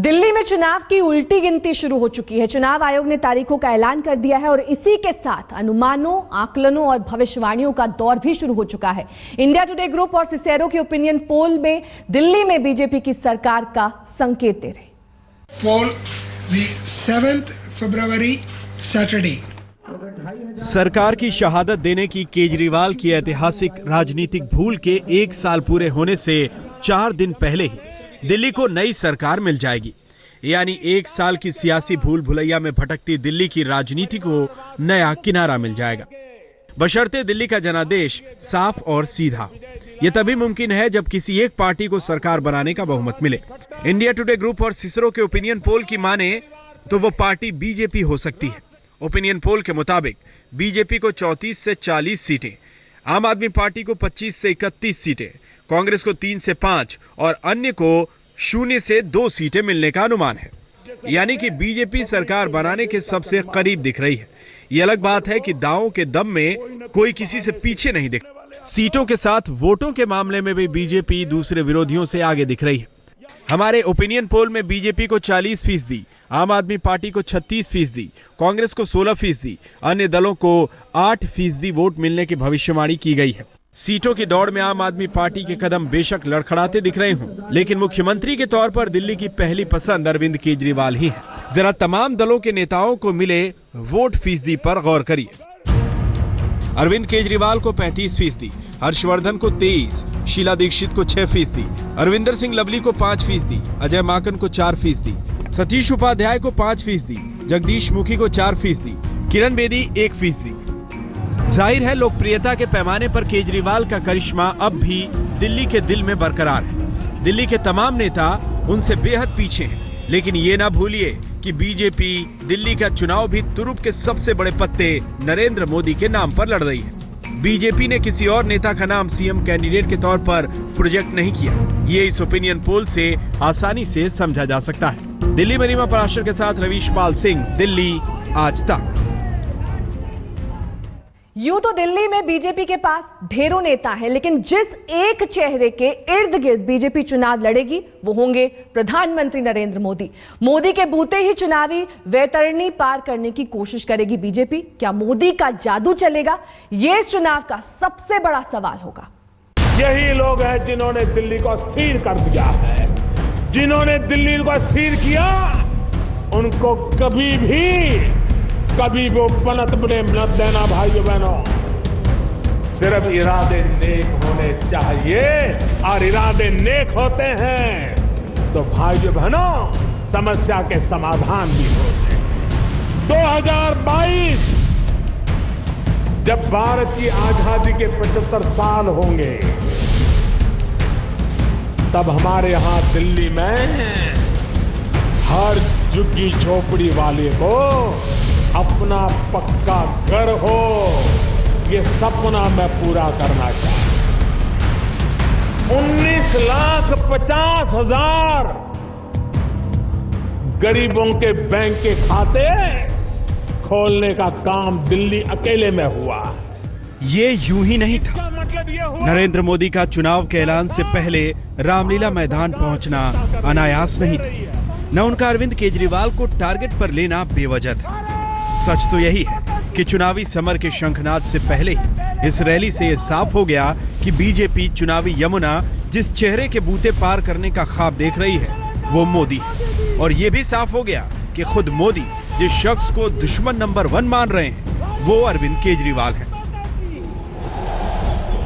दिल्ली में चुनाव की उल्टी गिनती शुरू हो चुकी है। चुनाव आयोग ने तारीखों का ऐलान कर दिया है और इसी के साथ अनुमानों, आकलनों और भविष्यवाणियों का दौर भी शुरू हो चुका है। इंडिया टुडे ग्रुप और सिसेरो के ओपिनियन पोल में दिल्ली में बीजेपी की सरकार का संकेत दे रहे। पोल 7 फरवरी सैटरडे। सरकार की शहादत देने की केजरीवाल की ऐतिहासिक राजनीतिक भूल के 1 साल पूरे होने से 4 दिन पहले ही दिल्ली को नई सरकार मिल जाएगी। यानी 1 साल की सियासी भूल भुलैया में भटकती दिल्ली की राजनीति को नया किनारा मिल जाएगा, बशर्ते दिल्ली का जनादेश साफ और सीधा। यह तभी मुमकिन है जब किसी एक पार्टी को सरकार बनाने का बहुमत मिले। इंडिया टुडे ग्रुप और सिसेरो के ओपिनियन पोल की माने तो वो पार्टी बीजेपी हो सकती है। ओपिनियन पोल के मुताबिक बीजेपी को 34 से 40 सीटें, आम आदमी पार्टी को 25 से 31 सीटें, कांग्रेस को 3 से 5 और अन्य को 0 से 2 सीटें मिलने का अनुमान है। यानी कि बीजेपी सरकार बनाने के सबसे करीब दिख रही है। ये अलग बात है कि दांवों के दम में कोई किसी से पीछे नहीं दिख। सीटों के साथ वोटों के मामले में भी बीजेपी दूसरे विरोधियों से आगे दिख रही है। हमारे ओपिनियन पोल में बीजेपी को 40%, आम आदमी पार्टी को 36%, कांग्रेस को 16%, अन्य दलों को 8% वोट मिलने की भविष्यवाणी की गई है। सीटों की दौड़ में आम आदमी पार्टी के कदम बेशक लड़खड़ाते दिख रहे हों, लेकिन मुख्यमंत्री के तौर पर दिल्ली की पहली पसंद अरविंद केजरीवाल ही है। जरा तमाम दलों के नेताओं को मिले वोट फीसदी पर गौर करिए। अरविंद केजरीवाल को 35%, हर्षवर्धन को 23%, शीला दीक्षित को 6%, अरविंदर सिंह लवली को 5%, अजय माकन को 4%, सतीश उपाध्याय को 5%, जगदीश मुखी को 4%, किरण बेदी 1%। जाहिर है लोकप्रियता के पैमाने पर केजरीवाल का करिश्मा अब भी दिल्ली के दिल में बरकरार है। दिल्ली के तमाम नेता उनसे बेहद पीछे हैं, लेकिन ये ना भूलिए कि बीजेपी दिल्ली का चुनाव भी तुरुप के सबसे बड़े पत्ते नरेंद्र मोदी के नाम पर लड़ रही है। बीजेपी ने किसी और नेता का नाम सीएम कैंडिडेट के तौर पर प्रोजेक्ट नहीं किया। ये इस ओपिनियन पोल से आसानी से समझा जा सकता है। दिल्ली में रीमा पराशर के साथ रवीश पाल सिंह, दिल्ली आज तक। यूं तो दिल्ली में बीजेपी के पास ढेरों नेता हैं, लेकिन जिस एक चेहरे के इर्द गिर्द बीजेपी चुनाव लड़ेगी वो होंगे प्रधानमंत्री नरेंद्र मोदी। मोदी के बूते ही चुनावी वैतरणी पार करने की कोशिश करेगी बीजेपी। क्या मोदी का जादू चलेगा? ये इस चुनाव का सबसे बड़ा सवाल होगा। यही लोग हैं जिन्होंने दिल्ली को स्थिर कर दिया है। जिन्होंने दिल्ली को स्थिर किया उनको कभी वो पलट बने मत देना भाइयों बहनों। सिर्फ इरादे नेक होने चाहिए, और इरादे नेक होते हैं तो भाइयों बहनों समस्या के समाधान भी होते हैं। 2022 जब भारत की आजादी के 75 साल होंगे, तब हमारे यहां दिल्ली में हर झुग्गी झोपड़ी वाले को अपना पक्का घर हो, ये सपना मैं पूरा करना चाहता हूं। 19,50,000 गरीबों के बैंक के खाते खोलने का काम दिल्ली अकेले में हुआ। ये यूं ही नहीं था। नरेंद्र मोदी का चुनाव के ऐलान से पहले रामलीला मैदान पहुंचना अनायास नहीं था। न उनका अरविंद केजरीवाल को टारगेट पर लेना बेवजह था। सच तो यही है कि चुनावी समर के शंखनाद से पहले ही इस रैली से यह साफ हो गया कि बीजेपी चुनावी यमुना जिस चेहरे के बूते पार करने का ख्वाब देख रही है वो मोदी है। और ये भी साफ हो गया कि खुद मोदी जिस शख्स को दुश्मन नंबर 1 मान रहे हैं वो अरविंद केजरीवाल है।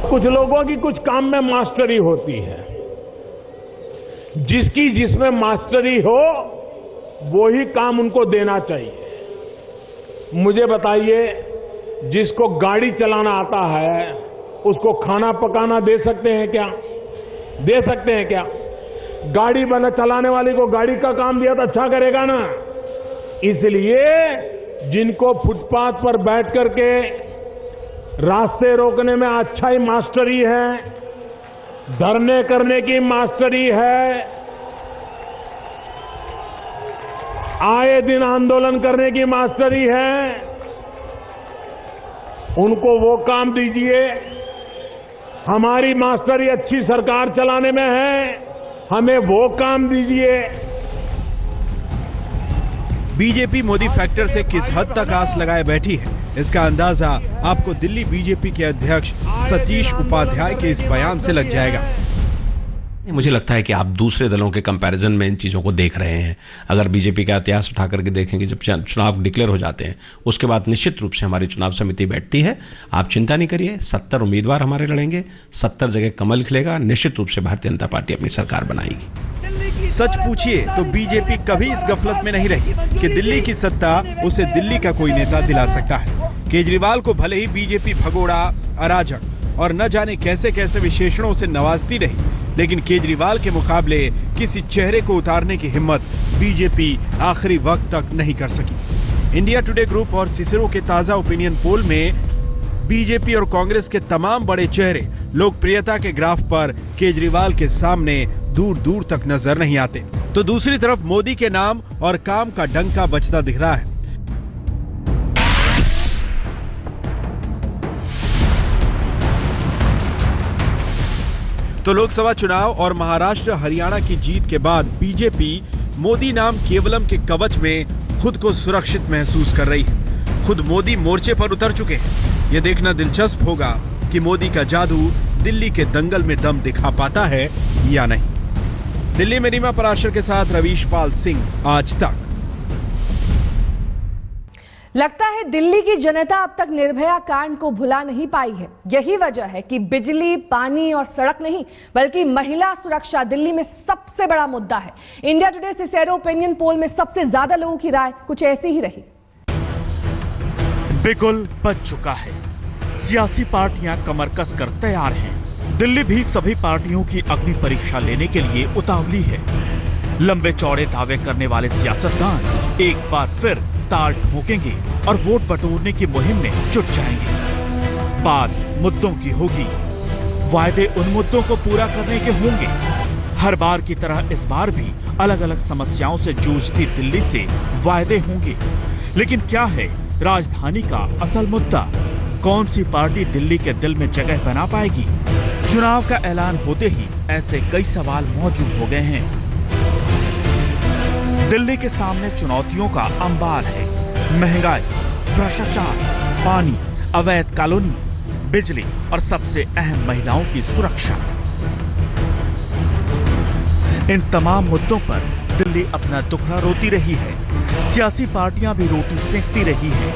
कुछ लोगों की कुछ काम में मास्टरी होती है। जिसमें मास्टरी हो वो ही काम उनको देना चाहिए। मुझे बताइए, जिसको गाड़ी चलाना आता है उसको खाना पकाना दे सकते हैं क्या? दे सकते हैं क्या? गाड़ी चलाने वाले को गाड़ी का काम दिया तो अच्छा करेगा ना। इसलिए जिनको फुटपाथ पर बैठ करके रास्ते रोकने में अच्छा ही मास्टरी है, धरने करने की मास्टरी है, आए दिन आंदोलन करने की मास्टरी है, उनको वो काम दीजिए। हमारी मास्टरी अच्छी सरकार चलाने में है, हमें वो काम दीजिए। बीजेपी मोदी फैक्टर से किस हद तक आस लगाए बैठी है, इसका अंदाजा आपको दिल्ली बीजेपी के अध्यक्ष सतीश उपाध्याय के इस बयान से लग जाएगा। मुझे लगता है कि आप दूसरे दलों के कंपैरिजन में इन चीज़ों को देख रहे हैं। अगर बीजेपी का इतिहास उठा करके देखेंगे, जब चुनाव डिक्लेयर हो जाते हैं उसके बाद निश्चित रूप से हमारी चुनाव समिति बैठती है। आप चिंता नहीं करिए, 70 उम्मीदवार हमारे लड़ेंगे, 70 जगह कमल खिलेगा, निश्चित रूप से भारतीय जनता पार्टी अपनी सरकार बनाएगी। सच पूछिए तो बीजेपी कभी इस गफलत में नहीं रही कि दिल्ली की सत्ता उसे दिल्ली का कोई नेता दिला सकता है। केजरीवाल को भले ही बीजेपी भगोड़ा, अराजक और न जाने कैसे कैसे विशेषणों से नवाजती रही, लेकिन केजरीवाल के मुकाबले किसी चेहरे को उतारने की हिम्मत बीजेपी आखिरी वक्त तक नहीं कर सकी। इंडिया टुडे ग्रुप और सिसेरो के ताजा ओपिनियन पोल में बीजेपी और कांग्रेस के तमाम बड़े चेहरे लोकप्रियता के ग्राफ पर केजरीवाल के सामने दूर दूर तक नजर नहीं आते, तो दूसरी तरफ मोदी के नाम और काम का डंका बजता दिख रहा है। तो लोकसभा चुनाव और महाराष्ट्र हरियाणा की जीत के बाद बीजेपी मोदी नाम केवलम के कवच में खुद को सुरक्षित महसूस कर रही है। खुद मोदी मोर्चे पर उतर चुके हैं। यह देखना दिलचस्प होगा कि मोदी का जादू दिल्ली के दंगल में दम दिखा पाता है या नहीं। दिल्ली में रीमा पराशर के साथ रवीश पाल सिंह, आज तक। लगता है दिल्ली की जनता अब तक निर्भया कांड को भुला नहीं पाई है। यही वजह है कि बिजली, पानी और सड़क नहीं बल्कि महिला सुरक्षा दिल्ली में सबसे बड़ा मुद्दा है। India today Cicero opinion poll में सबसे ज्यादा लोगों की राय कुछ ऐसी ही रही। बिगुल बज चुका है, सियासी पार्टियां कमर कस कर तैयार हैं। दिल्ली भी सभी पार्टियों की अग्नि परीक्षा लेने के लिए उतावली है। लंबे चौड़े दावे करने वाले सियासतदान एक बार फिर ताल ठोकेंगे और वोट बटोरने की मुहिम में जुट जाएंगे। बात मुद्दों की होगी, वायदे उन मुद्दों को पूरा करने के होंगे। हर बार की तरह इस बार भी अलग अलग समस्याओं से जूझती दिल्ली से वायदे होंगे, लेकिन क्या है राजधानी का असल मुद्दा? कौन सी पार्टी दिल्ली के दिल में जगह बना पाएगी? चुनाव का ऐलान होते ही ऐसे कई सवाल मौजूद हो गए हैं। दिल्ली के सामने चुनौतियों का अंबार है। महंगाई, भ्रष्टाचार, पानी, अवैध कॉलोनी, बिजली और सबसे अहम महिलाओं की सुरक्षा। इन तमाम मुद्दों पर दिल्ली अपना दुखड़ा रोती रही है। सियासी पार्टियां भी रोटी सेंकती रही हैं।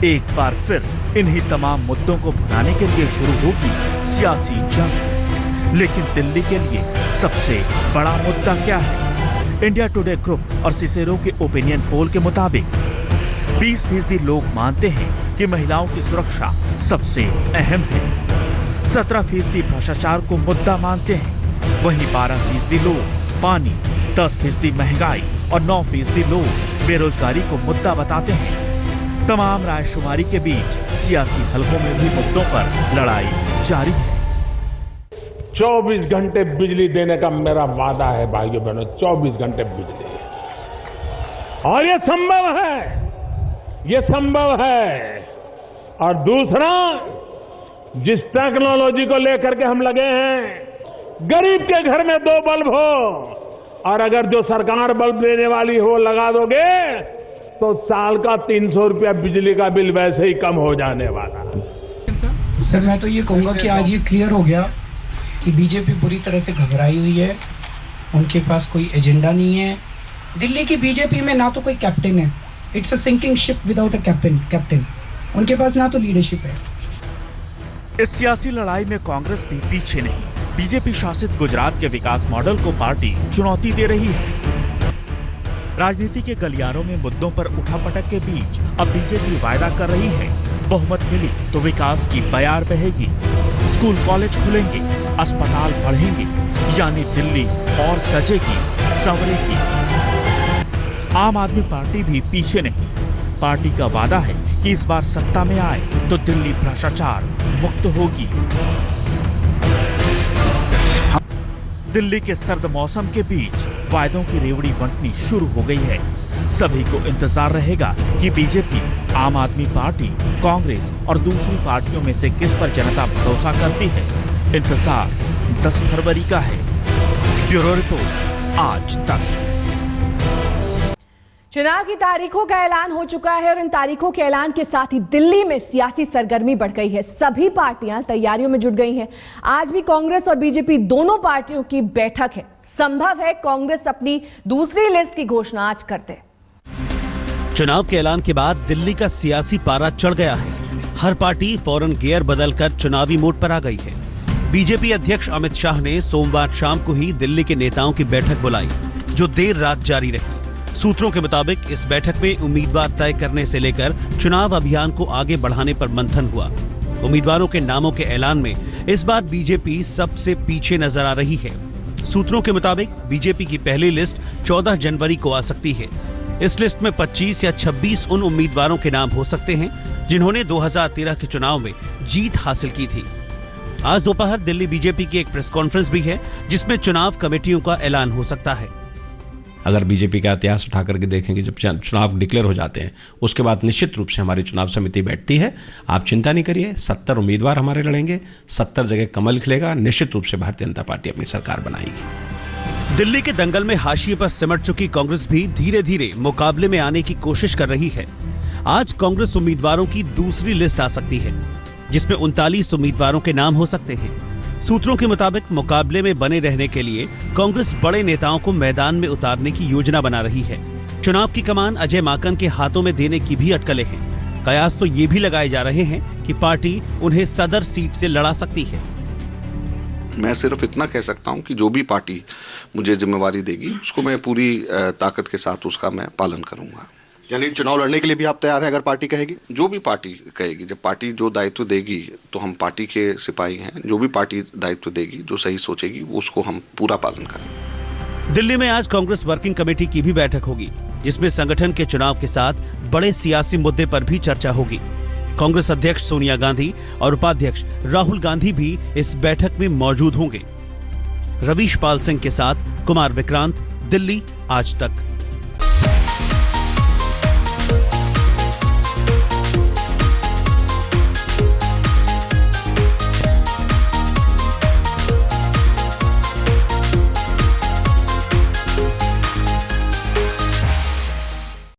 एक बार फिर इन्हीं तमाम मुद्दों को भुनाने के लिए शुरू होगी सियासी जंग। लेकिन दिल्ली के लिए सबसे बड़ा मुद्दा क्या है? इंडिया टुडे ग्रुप और सिसेरो के ओपिनियन पोल के मुताबिक 20% लोग मानते हैं कि महिलाओं की सुरक्षा सबसे अहम है। 17% भ्रष्टाचार को मुद्दा मानते हैं। वहीं 12% लोग पानी, 10% महंगाई और 9% लोग बेरोजगारी को मुद्दा बताते हैं। तमाम रायशुमारी के बीच सियासी हलकों में भी मुद्दों पर लड़ाई जारी है। 24 घंटे बिजली देने का मेरा वादा है भाइयों बहनों, 24 घंटे बिजली। और ये संभव है, ये संभव है। और दूसरा, जिस टेक्नोलॉजी को लेकर के हम लगे हैं, गरीब के घर में 2 बल्ब हो और अगर जो सरकार बल्ब देने वाली हो लगा दोगे तो साल का 300 रुपया बिजली का बिल वैसे ही कम हो जाने वाला। सर मैं तो ये कहूंगा कि आज ये क्लियर हो गया कि बीजेपी पूरी तरह से घबराई हुई है। उनके पास कोई एजेंडा नहीं है। दिल्ली की बीजेपी में ना तो कोई कैप्टन है, it's a sinking ship without a captain. उनके पास ना तो लीडरशिप है। इस सियासी लड़ाई में कांग्रेस भी पीछे नहीं। बीजेपी शासित गुजरात के विकास मॉडल को पार्टी चुनौती दे रही है। राजनीति के गलियारों में मुद्दों पर उठापटक के बीच अब बीजेपी वायदा कर रही है, बहुमत मिली तो विकास की बयार बहेगी, स्कूल कॉलेज खुलेंगे, अस्पताल बढ़ेंगे, यानी दिल्ली और सजेगी, संवरेगी। आम आदमी पार्टी भी पीछे नहीं। पार्टी का वादा है कि इस बार सत्ता में आए तो दिल्ली भ्रष्टाचार मुक्त होगी। दिल्ली के सर्द मौसम के बीच वायदों की रेवड़ी बंटनी शुरू हो गई है। सभी को इंतजार रहेगा कि बीजेपी, आम आदमी पार्टी, कांग्रेस और दूसरी पार्टियों में से किस पर जनता भरोसा करती है। इंतजार 10 फरवरी का है। ब्यूरो रिपोर्ट, आज तक। चुनाव की तारीखों का ऐलान हो चुका है और इन तारीखों के ऐलान के साथ ही दिल्ली में सियासी सरगर्मी बढ़ गई है। सभी पार्टियां तैयारियों में जुट गई हैं। आज भी कांग्रेस और बीजेपी दोनों पार्टियों की बैठक है। संभव है कांग्रेस अपनी दूसरी लिस्ट की घोषणा आज कर दे। चुनाव के ऐलान के बाद दिल्ली का सियासी पारा चढ़ गया है। हर पार्टी फौरन गियर बदलकर चुनावी मोड पर आ गई है। बीजेपी अध्यक्ष अमित शाह ने सोमवार शाम को ही दिल्ली के नेताओं की बैठक बुलाई, जो देर रात जारी रही। सूत्रों के मुताबिक इस बैठक में उम्मीदवार तय करने से लेकर चुनाव अभियान को आगे बढ़ाने पर मंथन हुआ। उम्मीदवारों के नामों के ऐलान में इस बार बीजेपी सबसे पीछे नजर आ रही है। सूत्रों के मुताबिक बीजेपी की पहली लिस्ट 14 जनवरी को आ सकती है। इस लिस्ट में 25 या 26 उन उम्मीदवारों के नाम हो सकते हैं जिन्होंने 2013 के चुनाव में जीत हासिल की थी। आज दोपहर दिल्ली बीजेपी की एक प्रेस कॉन्फ्रेंस भी है, जिसमें चुनाव कमेटियों का ऐलान हो सकता है। अगर बीजेपी का इतिहास उठा करके देखेंगे, जब चुनाव डिक्लेयर हो जाते हैं उसके बाद निश्चित रूप से हमारी चुनाव समिति बैठती है। आप चिंता नहीं करिए, 70 उम्मीदवार हमारे लड़ेंगे, 70 जगह कमल खिलेगा। निश्चित रूप से भारतीय जनता पार्टी अपनी सरकार बनाएगी। दिल्ली के दंगल में हाशिए पर सिमट चुकी कांग्रेस भी धीरे धीरे मुकाबले में आने की कोशिश कर रही है। आज कांग्रेस उम्मीदवारों की दूसरी लिस्ट आ सकती है, जिसमें 39 उम्मीदवारों के नाम हो सकते हैं। सूत्रों के मुताबिक मुकाबले में बने रहने के लिए कांग्रेस बड़े नेताओं को मैदान में उतारने की योजना बना रही है। चुनाव की कमान अजय माकन के हाथों में देने की भी अटकलें हैं। कयास तो ये भी लगाए जा रहे हैं कि पार्टी उन्हें सदर सीट से लड़ा सकती है। मैं सिर्फ इतना कह सकता हूं कि जो भी पार्टी मुझे जिम्मेवारी देगी उसको मैं पूरी ताकत के साथ उसका मैं पालन करूंगा। यानी चुनाव लड़ने के लिए भी आप तैयार हैं अगर पार्टी कहेगी? जो भी पार्टी कहेगी, जब पार्टी जो दायित्व देगी तो हम पार्टी के सिपाही हैं। जो भी पार्टी दायित्व देगी, जो सही सोचेगी, उसको हम पूरा पालन करेंगे। दिल्ली में आज कांग्रेस वर्किंग कमेटी की भी बैठक होगी, जिसमें संगठन के चुनाव के साथ बड़े सियासी मुद्दे पर भी चर्चा होगी। कांग्रेस अध्यक्ष सोनिया गांधी और उपाध्यक्ष राहुल गांधी भी इस बैठक में मौजूद होंगे। रवीश पाल सिंह के साथ कुमार विक्रांत, दिल्ली आज तक।